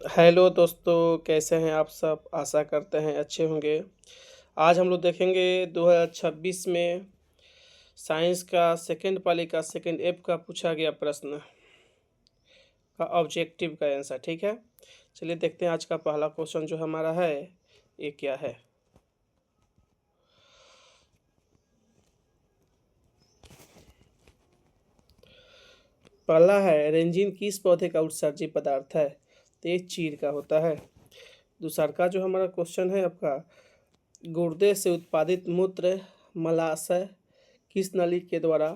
Hello दोस्तों, कैसे हैं आप सब? आशा करते हैं अच्छे होंगे। आज हम लोग देखेंगे 2026 में साइंस का सेकंड पाली का सेकंड एफ का पूछा गया प्रश्न का ऑब्जेक्टिव का आंसर। ठीक है, चलिए देखते हैं आज का पहला क्वेश्चन जो हमारा है ये क्या है। पहला है, रेंजिन किस पौधे का उत्सर्जी पदार्थ है? तो ये चीड़ का होता है। दूसरा का जो हमारा क्वेश्चन है आपका, गुर्दे से उत्पादित मूत्र मलाशय किस नली के द्वारा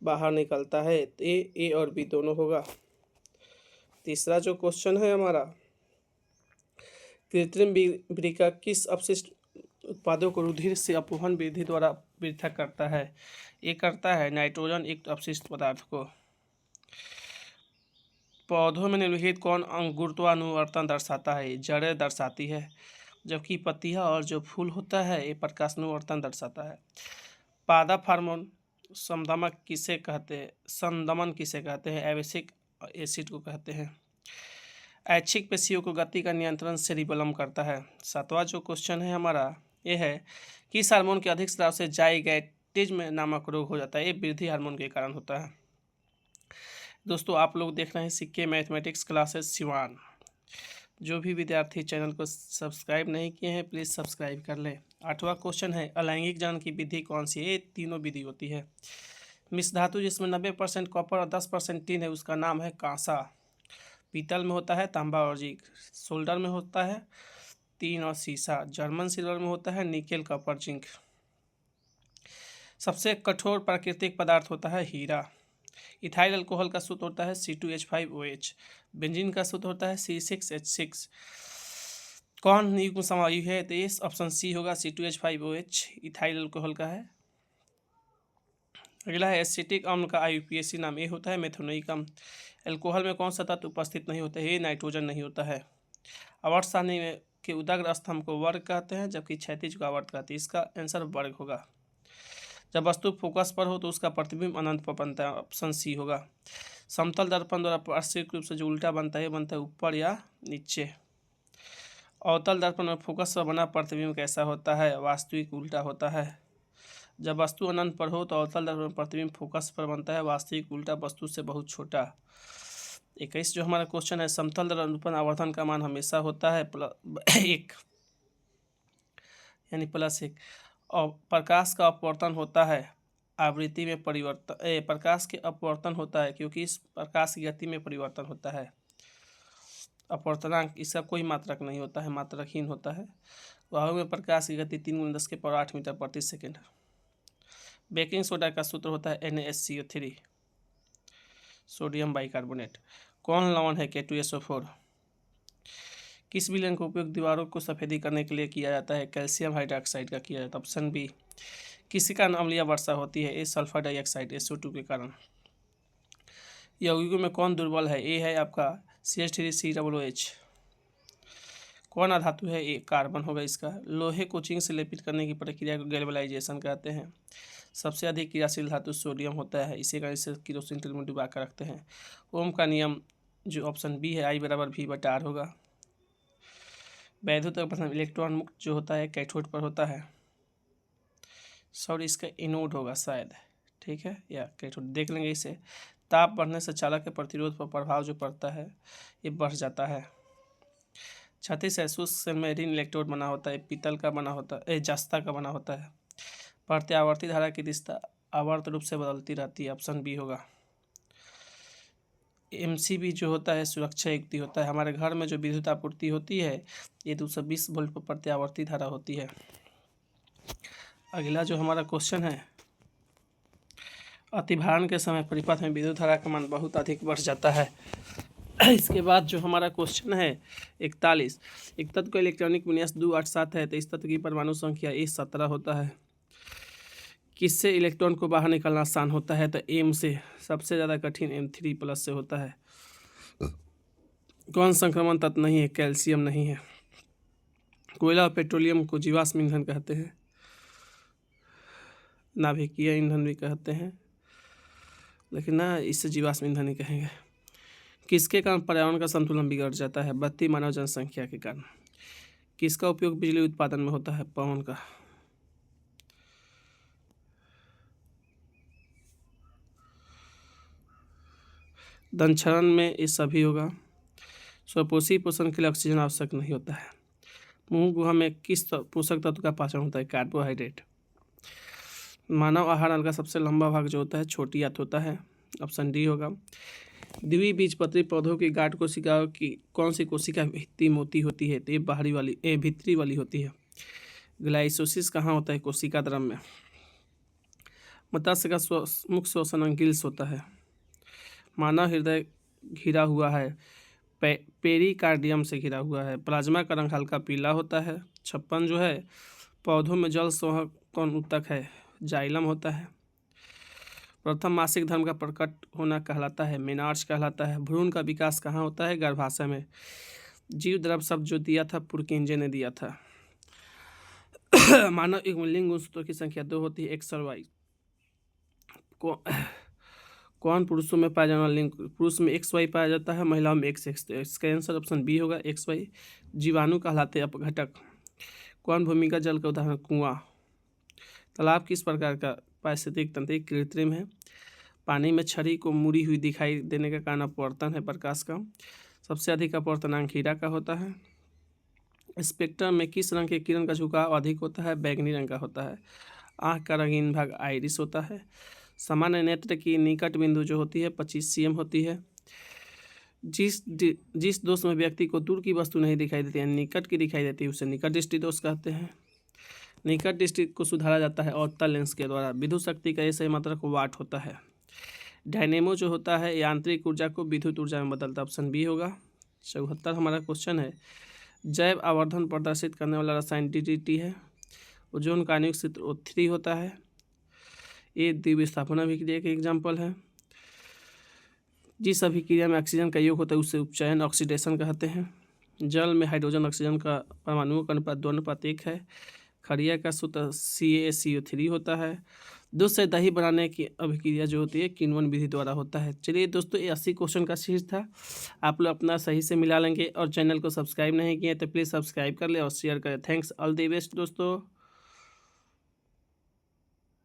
बाहर निकलता है? तो ए और बी दोनों होगा। तीसरा जो क्वेश्चन है हमारा, कृत्रिम वृक्का किस अपशिष्ट उत्पादों को रुधिर से अपवहन विधि द्वारा पृथक करता है? ये करता है नाइट्रोजन युक्त अपशिष्ट पदार्थ को। पौधों में निम्नलिखित कौन अंग गुरुत्वानुवर्तन दर्शाता है? जड़ें दर्शाती है, जबकि पत्तियां और जो फूल होता है ये प्रकाशानुवर्तन दर्शाता है। पादप हार्मोन संदमन किसे कहते हैं? एब्सिक एसिड को कहते हैं। ऐच्छिक पेशियों को गति का नियंत्रण सेरिबेलम करता है। सातवां जो क्वेश्चन है हमारा ये है, किस हार्मोन के अधिक स्राव से जाइगैटिज्म नामक रोग हो जाता है? ये वृद्धि हार्मोन के कारण होता है। दोस्तों आप लोग देख रहे हैं सिक्के मैथमेटिक्स क्लासेस सिवान। जो भी विद्यार्थी चैनल को सब्सक्राइब नहीं किए हैं प्लीज़ सब्सक्राइब कर लें। आठवां क्वेश्चन है, अलैंगिक जनन की विधि कौन सी है? ये तीनों विधि होती है। मिश्र धातु जिसमें 90% कॉपर और 10% टिन है उसका नाम है कांसा। पीतल में होता है तांबा और जिंक। सोल्डर में होता है तीन और सीसा। जर्मन सिल्वर में होता है निकेल कॉपर जिंक। सबसे कठोर प्राकृतिक पदार्थ होता है हीरा। इथाइल अल्कोहल का सूत्र होता है C2H5OH। बेंजीन का सूत्र होता है C6H6। कौन युग्म समवायु है? तो ये ऑप्शन सी होगा, C2H5OH इथाइल अल्कोहल का है। अगला है, एसिटिक अम्ल का IUPAC नाम ये होता है मेथोनिक अम्ल। अल्कोहल में कौन सा तत्व उपस्थित नहीं होता है? ये नाइट्रोजन नहीं होता है। आवर्त सारणी के उदाग्र स्तंभ को वर्ग कहते हैं, जबकि क्षैतिज को आवर्त कहते हैं। इसका आंसर वर्ग होगा। जब वस्तु फोकस पर हो तो उसका प्रतिबिंब अनंत पर बनता है, ऑप्शन सी होगा। समतल दर्पण द्वारा पार्श्विक रूप से जो उल्टा बनता है बनता है ऊपर या नीचे। अवतल दर्पण में फोकस पर बना प्रतिबिंब कैसा होता है? वास्तविक उल्टा होता है। जब वस्तु अनंत पर हो तो अवतल दर्पण में प्रतिबिंब फोकस पर बनता है, वास्तविक उल्टा वस्तु से बहुत छोटा। 21 जो हमारा क्वेश्चन है, समतल दर्पण आवर्धन का मान हमेशा होता है +1 यानी +1। और प्रकाश का अपवर्तन होता है आवृत्ति में परिवर्तन, प्रकाश के अपवर्तन होता है क्योंकि इस प्रकाश की गति में परिवर्तन होता है। अपवर्तनांक इसका कोई मात्रक नहीं होता है, मात्रकहीन होता है। वायु में प्रकाश की गति 3×10⁸ मीटर प्रति सेकेंड। बेकिंग सोडा का सूत्र होता है NaSCO3 सोडियम बाइकार्बोनेट। कौन लवण है? K2SO4। किस विलयन का उपयोग दीवारों को सफेदी करने के लिए किया जाता है? कैल्शियम हाइड्रोक्साइड का किया जाता है, ऑप्शन बी। किसी कारण अम्लीय वर्षा होती है? ए सल्फर डाइऑक्साइड SO2 के कारण। यौगिकों में कौन दुर्बल है? ए है आपका CH3COOH। कौन अधातु है? ए कार्बन होगा इसका। लोहे को जिंक से लेपित करने की प्रक्रिया को गैल्वेनाइजेशन कहते हैं। सबसे अधिक क्रियाशील धातु सोडियम होता है, इसी कारण इसे किरोसिन तेल में डुबा कर रखते हैं। ओम का नियम जो ऑप्शन बी है I = V/R होगा। वैद्युत प्रथम इलेक्ट्रॉन मुक्त जो होता है कैथोड पर होता है, सॉरी इसका एनोड होगा शायद, ठीक है, या कैथोड देख लेंगे इसे। ताप बढ़ने से चालक के प्रतिरोध पर प्रभाव जो पड़ता है ये बढ़ जाता है। 36 है, शुष्क सेल में ऋण इलेक्ट्रोड बना होता है, पीतल का बना होता है, जस्ता का बना होता है। प्रत्यावर्ती धारा की दिशा आवर्त रूप से बदलती रहती है, ऑप्शन बी होगा। MCB जो होता है सुरक्षा युक्ति होता है। हमारे घर में जो विद्युत आपूर्ति होती है ये 220 वोल्ट पर प्रत्यावर्ती धारा होती है। अगला जो हमारा क्वेश्चन है, अतिभारण के समय परिपथ में विद्युत धारा का मान बहुत अधिक बढ़ जाता है। इसके बाद जो हमारा क्वेश्चन है 41, एक तत्व का इलेक्ट्रॉनिक विन्यास 287 है तो इस तत्व की परमाणु संख्या A17 होता है। किससे इलेक्ट्रॉन को बाहर निकालना आसान होता है? तो M से। सबसे ज़्यादा कठिन M3+ से होता है। कौन संक्रमण तत्व नहीं है? कैल्शियम नहीं है। कोयला और पेट्रोलियम को जीवाश्म ईंधन कहते हैं, नाभिकीय ईंधन भी कहते हैं, लेकिन ना इससे जीवाश्म ईंधन ही कहेंगे। किसके कारण पर्यावरण का संतुलन बिगड़ जाता है? बढ़ती मानव जनसंख्या के कारण। किसका उपयोग बिजली उत्पादन में होता है? पवन का। दंशरण में ये सभी होगा। स्वपोषी पोषण के लिए ऑक्सीजन आवश्यक नहीं होता है। मुंह गुहा में किस पोषक तत्व का पाचन होता है? कार्बोहाइड्रेट। मानव आहार नल का सबसे लंबा भाग जो होता है छोटी आंत होता है। ऑप्शन डी होगा। द्विबीजपत्री पौधों की गाढ़ कोशिकाओं की कौन सी कोशिका भित्ति मोटी होती है? तो ये बाहरी वाली भीतरी वाली होती है। ग्लाइसोसिस कहाँ होता है? कोशिका द्रव में। मत्स्य का मुख्य श्वसन अंग गिल्स होता है। मानव हृदय घिरा हुआ है पेरिकार्डियम से घिरा हुआ है। प्लाज्मा का रंग हल्का पीला होता है। 56 जो है पौधों में जल संवहन कौन ऊतक है? जाइलम होता है। प्रथम मासिक धर्म का प्रकट होना कहलाता है? मेनार्च कहलाता है। भ्रूण का विकास कहाँ होता है? गर्भाशय में। जीव द्रव शब्द जो दिया था पुरकिंजे ने दिया था। मानव एक लिंग गुणसूत्रों की संख्या 2 होती है, एक्स और वाई। कौन पुरुषों में पाया जाने वाला लिंग? पुरुष में एक्स वाई पाया जाता है, महिलाओं में एक्स एक्स। इसका आंसर ऑप्शन बी होगा, एक्स वाई। जीवाणु कहलाते हैं अपघटक। कौन भूमिगत जल का उदाहरण? कुआं। तालाब किस प्रकार का पारिस्थितिक तंत्र? कृत्रिम है। पानी में छड़ी को मुड़ी हुई दिखाई देने का कारण अपवर्तन है प्रकाश का। सबसे अधिक अपवर्तनांक हीरा का होता है। स्पेक्ट्रम में किस रंग के किरण का झुकाव अधिक होता है? बैंगनी रंग का होता है। आँख का रंगीन भाग आइरिस होता है। सामान्य नेत्र की निकट बिंदु जो होती है 25 cm होती है। जिस दोष में व्यक्ति को दूर की वस्तु नहीं दिखाई देती है, निकट की दिखाई देती है, उसे निकट दृष्टि दोष कहते हैं। निकट दृष्टि को सुधारा जाता है अवतल लेंस के द्वारा। विद्युत शक्ति का सही मात्रक वाट होता है। डायनेमो जो होता है यांत्रिक ऊर्जा को विद्युत ऊर्जा में बदलता है। ऑप्शन बी होगा। 74 हमारा क्वेश्चन है। जैव आवर्धन प्रदर्शित करने वाला रसायन DDT है। ओजोन का आण्विक सूत्र O3 होता है। ये द्विविस्थापन अभिक्रिया के एग्जाम्पल है। जिस अभिक्रिया में ऑक्सीजन का योग होता है उसे उपचयन ऑक्सीडेशन कहते हैं। जल में हाइड्रोजन ऑक्सीजन का परमाणुओं का अनुपात 2:1 है। खड़िया का सूत्र CaCO3 होता है। दूध से दही बनाने की अभिक्रिया जो होती है किण्वन विधि द्वारा होता है। चलिए दोस्तों, ये 80 क्वेश्चन का सीरीज था। आप लोग अपना सही से मिला लेंगे और चैनल को सब्सक्राइब नहीं किए तो प्लीज़ सब्सक्राइब कर ले और शेयर करें। थैंक्स, ऑल द बेस्ट दोस्तों।